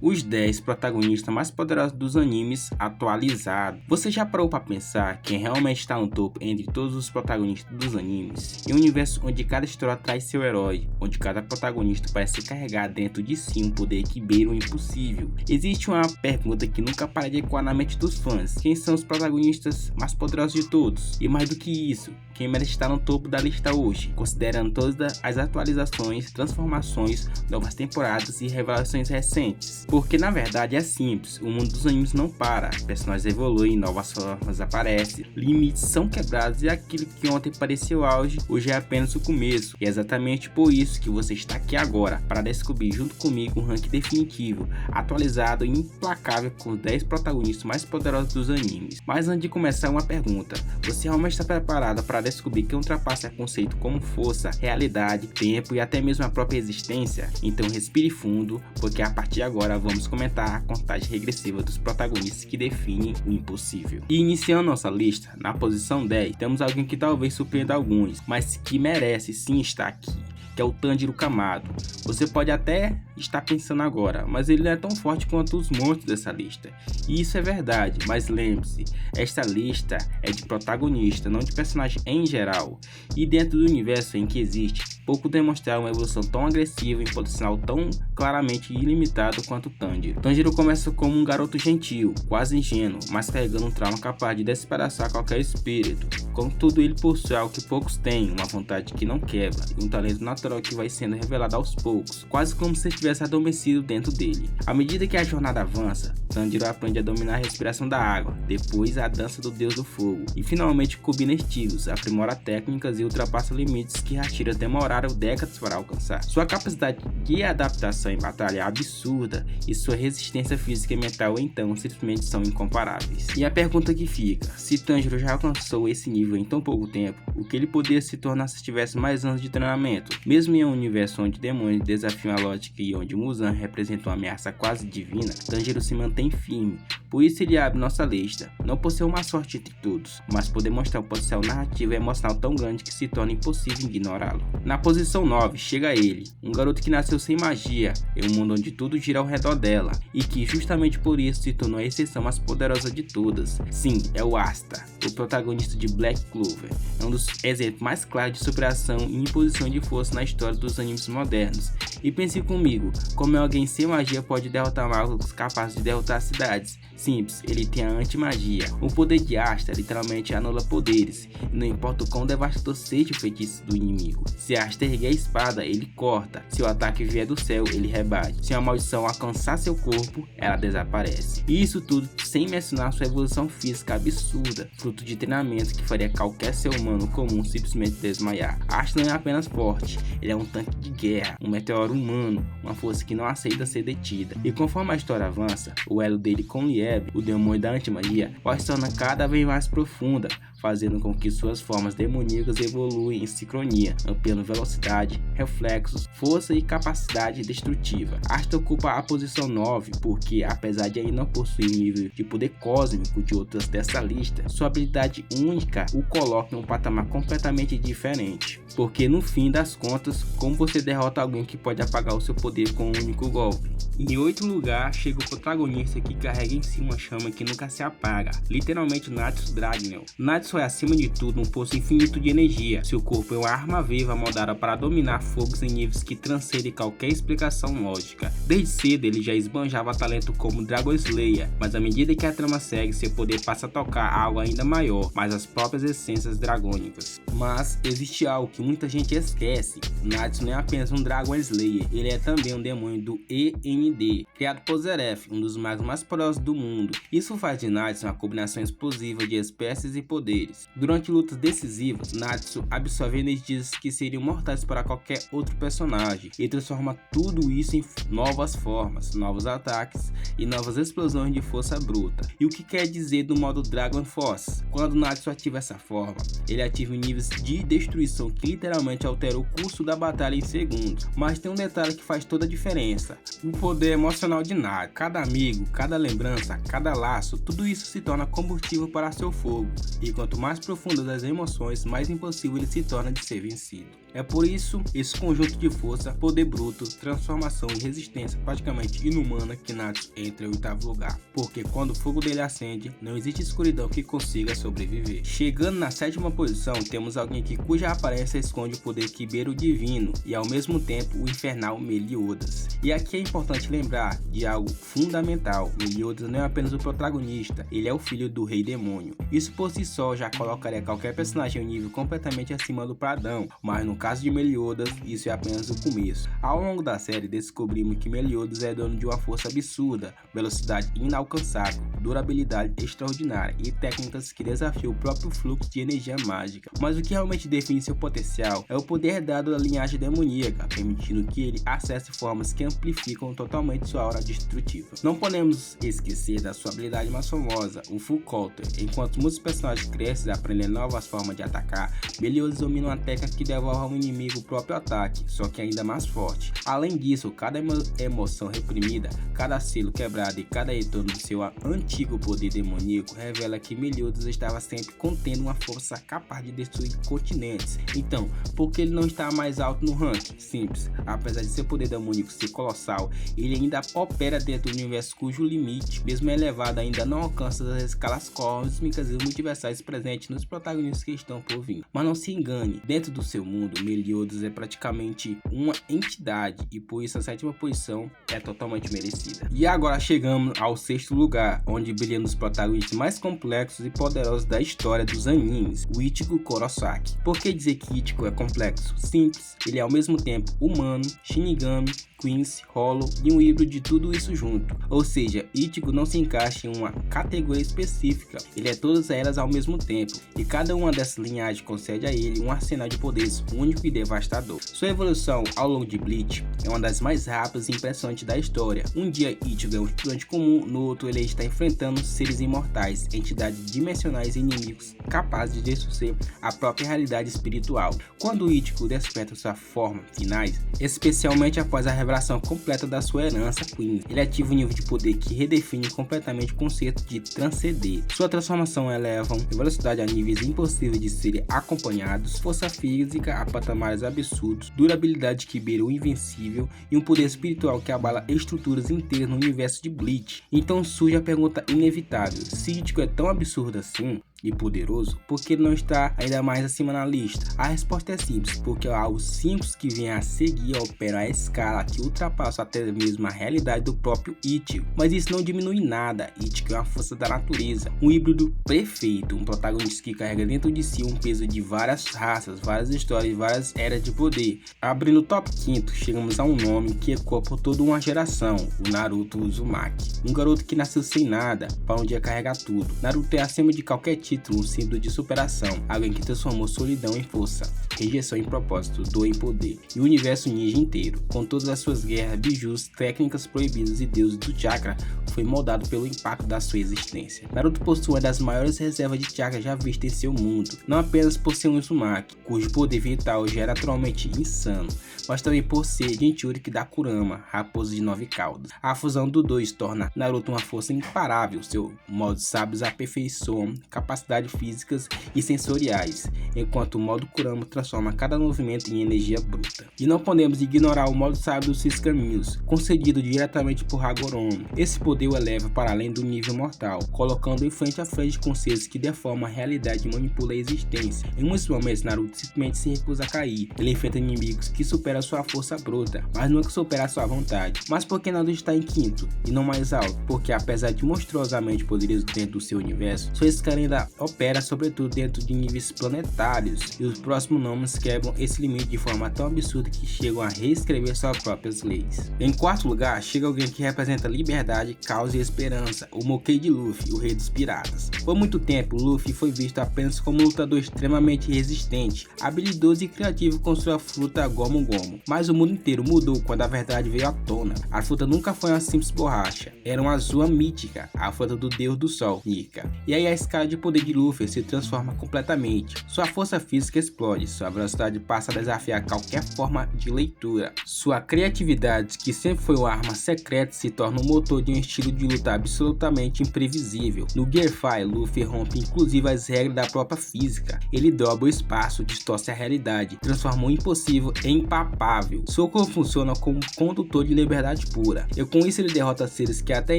os 10 protagonistas mais poderosos dos animes atualizados. Você já parou para pensar quem realmente está no topo entre todos os protagonistas dos animes? Em um universo onde cada história traz seu herói, onde cada protagonista parece carregar dentro de si um poder que beira o impossível, existe uma pergunta que nunca para de ecoar na mente dos fãs: quem são os protagonistas mais poderosos de todos? E mais do que isso, quem merece estar no topo da lista hoje, considerando todas as atualizações, transformações, novas temporadas e revelações recentes? Porque na verdade é simples, o mundo dos animes não para, personagens evoluem, novas formas aparecem, limites são quebrados e aquilo que ontem pareceu auge, hoje é apenas o começo. E é exatamente por isso que você está aqui agora, para descobrir junto comigo um ranking definitivo, atualizado e implacável com os 10 protagonistas mais poderosos dos animes. Mas antes de começar, uma pergunta: você realmente está preparado para descobrir quem ultrapassa conceito como força, realidade, tempo e até mesmo a própria existência? Então respire fundo, porque a partir de agora vamos comentar a contagem regressiva dos protagonistas que definem o impossível. E iniciando nossa lista, na posição 10, temos alguém que talvez surpreenda alguns, mas que merece sim estar aqui, que é o Tanjiro Kamado. Você pode até estar pensando agora, mas ele não é tão forte quanto os monstros dessa lista. E isso é verdade, mas lembre-se, esta lista é de protagonista, não de personagem em geral. E dentro do universo em que existe, pouco demonstrar uma evolução tão agressiva e potencial tão claramente ilimitado quanto Tanjiro. Tanjiro começa como um garoto gentil, quase ingênuo, mas carregando um trauma capaz de despedaçar qualquer espírito. Contudo, ele possui algo que poucos têm, uma vontade que não quebra, e um talento natural que vai sendo revelado aos poucos, quase como se tivesse adormecido dentro dele. À medida que a jornada avança, Tanjiro aprende a dominar a respiração da água, depois a dança do deus do fogo, e finalmente combina estilos, aprimora técnicas e ultrapassa limites que Hashira demoraram décadas para alcançar. Sua capacidade de adaptação em batalha é absurda, e sua resistência física e mental então simplesmente são incomparáveis. E a pergunta que fica: se Tanjiro já alcançou esse nível em tão pouco tempo, o que ele poderia se tornar se tivesse mais anos de treinamento? Mesmo em um universo onde demônios desafiam a lógica e onde Muzan representa uma ameaça quase divina, Tanjiro se mantém firme. Por isso ele abre nossa lista, não por ser uma sorte entre todos, mas por demonstrar um potencial narrativo e emocional tão grande que se torna impossível ignorá-lo. Na posição 9 chega ele, um garoto que nasceu sem magia, em um mundo onde tudo gira ao redor dela, e que justamente por isso se tornou a exceção mais poderosa de todas. Sim, é o Asta, o protagonista de Black Clover. É um dos exemplos mais claros de superação e imposição de força na história dos animes modernos. E pense comigo, como alguém sem magia pode derrotar magos capazes de derrotar cidades? Simples, ele tem a anti-magia. O poder de Asta literalmente anula poderes, e não importa o quão devastador seja o feitiço do inimigo. Se Asta erguer a espada, ele corta. Se o ataque vier do céu, ele rebate. Se uma maldição alcançar seu corpo, ela desaparece. E isso tudo sem mencionar sua evolução física absurda, fruto de treinamento que faria qualquer ser humano comum simplesmente desmaiar. Asta não é apenas forte, ele é um tanque de guerra, um meteoro humano, uma força que não aceita ser detida. E conforme a história avança, o elo dele com Lieb, o demônio da antimagia, vai se tornar cada vez mais profunda, fazendo com que suas formas demoníacas evoluem em sincronia, ampliando velocidade, reflexos, força e capacidade destrutiva. Asta ocupa a posição 9 porque, apesar de ainda não possuir o nível de poder cósmico de outras dessa lista, sua habilidade única o coloca em um patamar completamente diferente. Porque no fim das contas, como você derrota alguém que pode apagar o seu poder com um único golpe? Em 8º lugar chega o protagonista que carrega em si uma chama que nunca se apaga, literalmente Natsu Dragneel. Natsu é acima de tudo um poço infinito de energia, seu corpo é uma arma viva moldada para dominar fogos em níveis que transcendem qualquer explicação lógica. Desde cedo ele já esbanjava talento como Dragon Slayer, mas à medida que a trama segue, seu poder passa a tocar algo ainda maior, mas as próprias essências dragônicas. Mas existe algo que muita gente esquece: Natsu não é apenas um Dragon Slayer, ele é também um demônio do END, criado por Zeref, um dos magos mais poderosos do mundo. Isso faz de Natsu uma combinação explosiva de espécies e poderes. Durante lutas decisivas, Natsu absorve energias que seriam mortais para qualquer outro personagem e transforma tudo isso em novas formas, novos ataques e novas explosões de força bruta. E o que quer dizer do modo Dragon Force? Quando Natsu ativa essa forma, ele ativa níveis de destruição que literalmente altera o curso da batalha em segundos. Mas tem um detalhe que faz toda a diferença: o poder emocional de Natsu. Cada amigo, cada lembrança, cada laço, tudo isso se torna combustível para seu fogo. E quanto mais profundas as emoções, mais impossível ele se torna de ser vencido. É por isso esse conjunto de força, poder bruto, transformação e resistência praticamente inumana que Natsu entra em 8º lugar, porque quando o fogo dele acende, não existe escuridão que consiga sobreviver. Chegando na 7ª posição, temos alguém cuja aparência esconde o poder Kiberu divino e ao mesmo tempo o infernal Meliodas. E aqui é importante lembrar de algo fundamental: Meliodas não é apenas o protagonista, ele é o filho do rei demônio. Isso por si só já colocaria qualquer personagem em um nível completamente acima do padrão, mas no caso de Meliodas, isso é apenas o começo. Ao longo da série descobrimos que Meliodas é dono de uma força absurda, velocidade inalcançável, durabilidade extraordinária e técnicas que desafiam o próprio fluxo de energia mágica. Mas o que realmente define seu potencial é o poder dado da linhagem demoníaca, permitindo que ele acesse formas que amplificam totalmente sua aura destrutiva. Não podemos esquecer da sua habilidade mais famosa, o Full Counter. Enquanto muitos personagens crescem aprendendo novas formas de atacar, Meliodas domina uma técnica que devolve ao inimigo o próprio ataque, só que ainda mais forte. Além disso, cada emoção reprimida, cada selo quebrado e cada retorno do seu antigo poder demoníaco revela que Meliodas estava sempre contendo uma força capaz de destruir continentes. Então, por que ele não está mais alto no ranking? Simples, apesar de seu poder demoníaco ser colossal, ele ainda opera dentro do universo cujo limite, mesmo elevado, ainda não alcança as escalas cósmicas e multiversais presentes nos protagonistas que estão por vir. Mas não se engane, dentro do seu mundo, Meliodas é praticamente uma entidade e por isso a 7ª posição é totalmente merecida. E agora chegamos ao 6º lugar, onde brilha um dos protagonistas mais complexos e poderosos da história dos animes, o Ichigo Kurosaki. Por que dizer que Ichigo é complexo? Simples, ele é ao mesmo tempo humano, Shinigami, Quincy, Hollow e um híbrido de tudo isso junto. Ou seja, Ichigo não se encaixa em uma categoria específica, ele é todas elas ao mesmo tempo, e cada uma dessas linhagens concede a ele um arsenal de poderes único e devastador. Sua evolução ao longo de Bleach é uma das mais rápidas e impressionantes da história. Um dia Ichigo é um estudante comum, no outro ele está enfrentando seres imortais, entidades dimensionais e inimigos capazes de destruir a própria realidade espiritual. Quando Ichigo desperta sua forma finais, especialmente após a revelação completa da sua herança Queen, ele ativa um nível de poder que redefine completamente o conceito de transcender. Sua transformação eleva a velocidade a níveis impossíveis de serem acompanhados, força física a patamares absurdos, durabilidade que beira o invencível e um poder espiritual que abala estruturas inteiras no universo de Bleach. Então surge a pergunta inevitável: se Ichigo é tão absurdo assim e poderoso, por que ele não está ainda mais acima na lista? A resposta é simples, porque os 5 que vêm a seguir operam a escala que ultrapassa até mesmo a realidade do próprio Ichigo. Mas isso não diminui nada. Ichigo é uma força da natureza, um híbrido perfeito, um protagonista que carrega dentro de si um peso de várias raças, várias histórias e várias eras de poder. Abrindo o top 5, chegamos a um nome que ecoa por toda uma geração, o Naruto Uzumaki. Um garoto que nasceu sem nada, para um dia carregar tudo. Naruto é acima de qualquer título, um símbolo de superação, alguém que transformou solidão em força, rejeição em propósito, dor em poder, e o universo ninja inteiro, com todas as suas guerras, bijus, técnicas proibidas e deuses do chakra, foi moldado pelo impacto da sua existência. Naruto possui uma das maiores reservas de chakra já vistas em seu mundo, não apenas por ser um Uzumaki, cujo poder vital já era naturalmente insano, mas também por ser Jinchuriki da Kurama, raposa de 9 caudas. A fusão dos dois torna Naruto uma força imparável, seu modo sábios aperfeiçoam capacidades físicas e sensoriais, enquanto o modo Kurama transforma cada movimento em energia bruta. E não podemos ignorar o modo sábio dos 6 caminhos, concedido diretamente por Hagoromo. Esse poder o eleva para além do nível mortal, colocando em frente a frente conceitos que deformam a realidade e manipulam a existência. Em muitos momentos, Naruto simplesmente se recusa a cair. Ele enfrenta inimigos que superam sua força bruta, mas nunca supera sua vontade. Mas por que Naruto está em 5º e não mais alto? Porque apesar de monstruosamente poderoso dentro do seu universo, sua escala ainda opera sobretudo dentro de níveis planetários, e os próximos nomes quebram esse limite de forma tão absurda que chegam a reescrever suas próprias leis. Em 4º lugar, chega alguém que representa liberdade, caos e esperança, o Monkey D. Luffy, o rei dos piratas. Por muito tempo, Luffy foi visto apenas como um lutador extremamente resistente, habilidoso e criativo com sua fruta Gomu Gomu. Mas o mundo inteiro mudou quando a verdade veio à tona. A fruta nunca foi uma simples borracha, era uma azul mítica, a fruta do deus do sol, Nika. E aí a escala de poder poder de Luffy se transforma completamente. Sua força física explode, sua velocidade passa a desafiar qualquer forma de leitura. Sua criatividade, que sempre foi uma arma secreta, se torna o motor de um estilo de luta absolutamente imprevisível. No Gear 5, Luffy rompe inclusive as regras da própria física. Ele dobra o espaço, distorce a realidade, transforma o impossível em impapável. Seu corpo funciona como um condutor de liberdade pura, e com isso ele derrota seres que até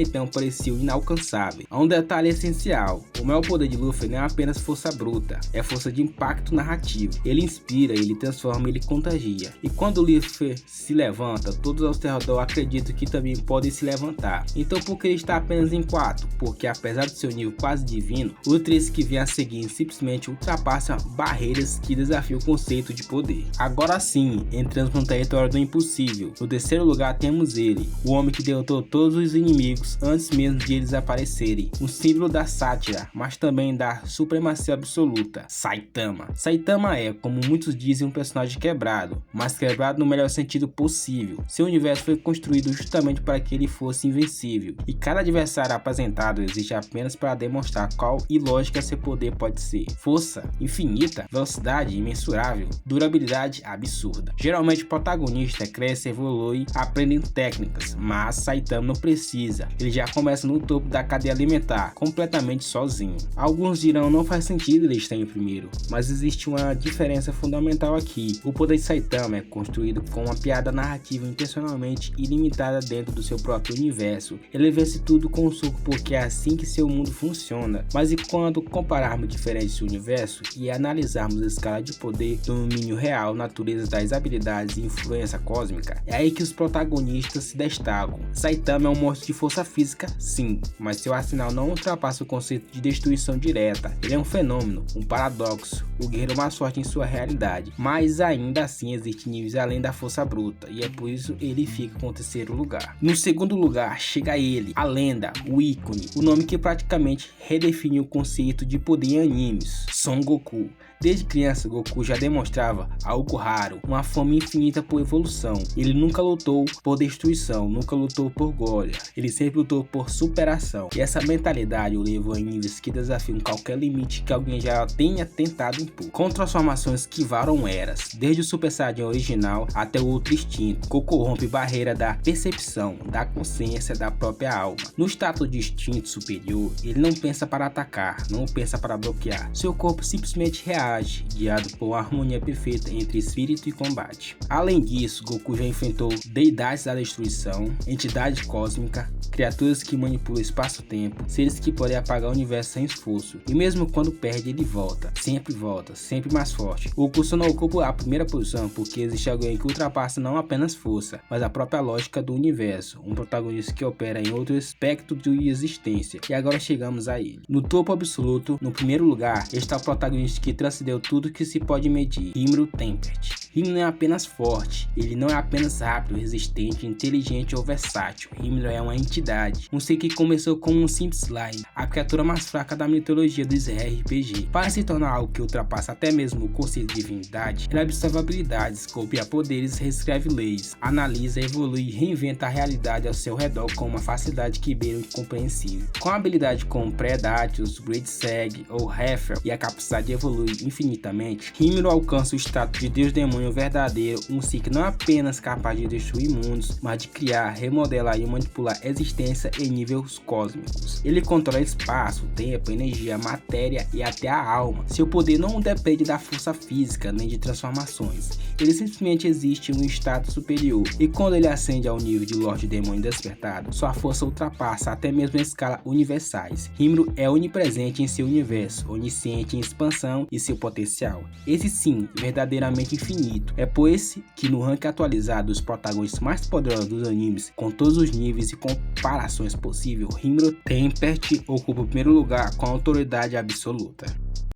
então pareciam inalcançáveis. Há um detalhe essencial: o maior poder de Luffy não é apenas força bruta, é força de impacto narrativo. Ele inspira, ele transforma, ele contagia. E quando o Luffy se levanta, todos ao seu redor acreditam que também podem se levantar. Então por que ele está apenas em 4? Porque apesar do seu nível quase divino, os 3 que vêm a seguir simplesmente ultrapassam barreiras que desafiam o conceito de poder. Agora sim, entramos no território do impossível. No terceiro lugar temos ele, o homem que derrotou todos os inimigos antes mesmo de eles aparecerem. Um símbolo da sátira, mas também da supremacia absoluta: Saitama. Saitama é, como muitos dizem, um personagem quebrado, mas quebrado no melhor sentido possível. Seu universo foi construído justamente para que ele fosse invencível, e cada adversário apresentado existe apenas para demonstrar qual ilógica seu poder pode ser. Força infinita, velocidade imensurável, durabilidade absurda. Geralmente o protagonista cresce, evolui, aprende técnicas, mas Saitama não precisa. Ele já começa no topo da cadeia alimentar, completamente sozinho. Alguns dirão não faz sentido ele estar em primeiro, mas existe uma diferença fundamental aqui. O poder de Saitama é construído com uma piada narrativa intencionalmente ilimitada dentro do seu próprio universo. Ele vence tudo com um soco porque é assim que seu mundo funciona. Mas e quando compararmos diferentes universos e analisarmos a escala de poder, domínio real, natureza das habilidades e influência cósmica, é aí que os protagonistas se destacam. Saitama é um monstro de força física, sim, mas seu arsenal não ultrapassa o conceito de destruição direta. Ele é um fenômeno, um paradoxo, o guerreiro mais forte em sua realidade, mas ainda assim existem níveis além da força bruta, e é por isso ele fica com o terceiro lugar. No segundo lugar chega ele, a lenda, o ícone, o nome que praticamente redefiniu o conceito de poder em animes: Son Goku. Desde criança, Goku já demonstrava algo raro, uma fome infinita por evolução. Ele nunca lutou por destruição, nunca lutou por glória, ele sempre lutou por superação. E essa mentalidade o levou em níveis que desafiam qualquer limite que alguém já tenha tentado impor. Com transformações que varam eras, desde o Super Saiyajin original até o Ultra Instinto, Goku rompe barreira da percepção, da consciência, da própria alma. No status de instinto superior, ele não pensa para atacar, não pensa para bloquear. Seu corpo simplesmente reage, guiado por uma harmonia perfeita entre espírito e combate. Além disso, Goku já enfrentou deidades da destruição, entidade cósmica, criaturas que manipulam o espaço-tempo, seres que podem apagar o universo sem esforço. E mesmo quando perde, ele volta, sempre mais forte. O Goku só não ocupa a primeira posição porque existe alguém que ultrapassa não apenas força, mas a própria lógica do universo, um protagonista que opera em outro aspecto de existência. E agora chegamos a ele. No topo absoluto, no primeiro lugar, está o protagonista que transcendeu tudo que se pode medir: Rimuru Tempest. Rimuru não é apenas forte, ele não é apenas rápido, resistente, inteligente ou versátil. Rimuru é uma entidade, um ser que começou como um simples slime, a criatura mais fraca da mitologia dos RPG. Para se tornar algo que ultrapassa até mesmo o conceito de divindade, ele absorve habilidades, copia poderes, reescreve leis, analisa, evolui e reinventa a realidade ao seu redor com uma facilidade que beira o incompreensível. Com habilidade como Predatus, Great Sag ou Heifer e a capacidade de evoluir infinitamente, Rimuru alcança o status de Deus Demônio verdadeiro, um ser que não é apenas capaz de destruir mundos, mas de criar, remodelar e manipular a existência em níveis cósmicos. Ele controla espaço, tempo, energia, matéria e até a alma. Seu poder não depende da força física nem de transformações, ele simplesmente existe em um status superior, e quando ele ascende ao nível de Lorde Demônio Despertado, sua força ultrapassa até mesmo a escala universais. Rimuru é onipresente em seu universo, onisciente em expansão e seu potencial, esse sim, verdadeiramente infinito. É por esse que no ranking atualizado dos protagonistas mais poderosos dos animes, com todos os níveis e comparações possíveis, Rimuru Tempest ocupa o primeiro lugar com autoridade absoluta.